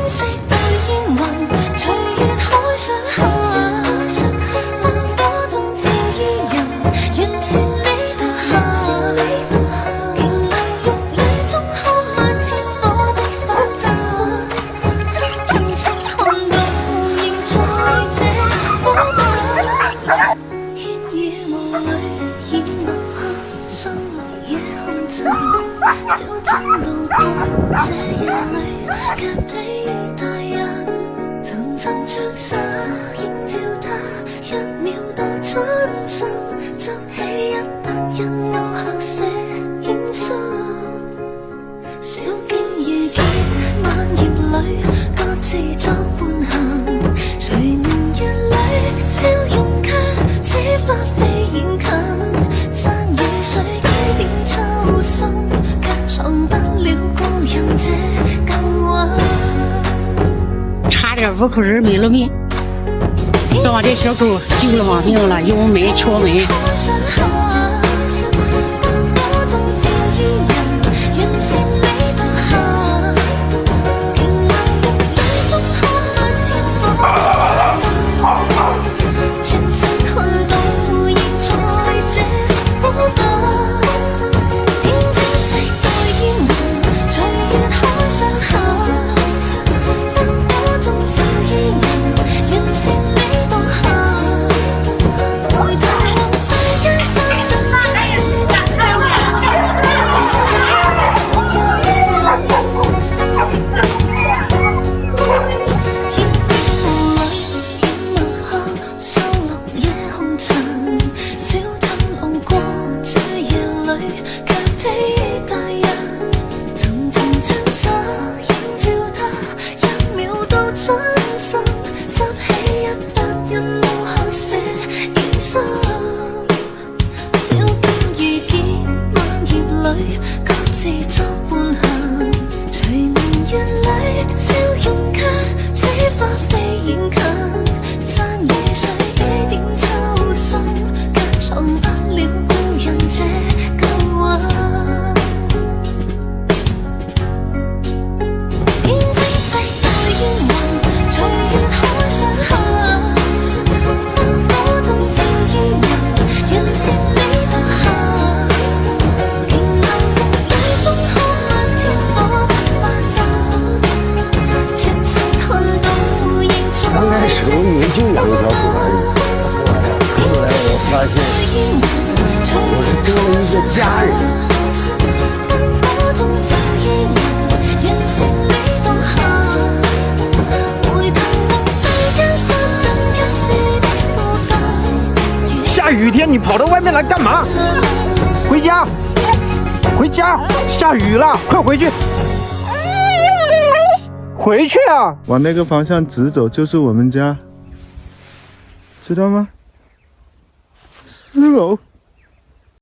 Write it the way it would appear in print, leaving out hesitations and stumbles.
色對煙雲，隨月海上下，燈火中照依人，讓善美到下。瓊樓玉女中看萬千火的花綻，重新看到仍在這火把。煙雨霧裏掩墨客，收落夜紅塵，小鎮路過這一裏，卻比大人層層像沙，映照他一秒到春心，執起一筆印勾刻寫影心，小徑遇見萬葉裏，各自作伴行，隨年月裏笑容卻似花飛遠近，山與水幾點秋深，卻藏不了故人這舊話。差点5口人没了命，都把这小狗救了亡命了，幽梅、戳梅。就养一条狗而已，后来我发现我是多了一个家人。下雨天你跑到外面来干嘛？回家，回家！下雨了，快回去！回去啊！往那个方向直走就是我们家。知道吗？4楼。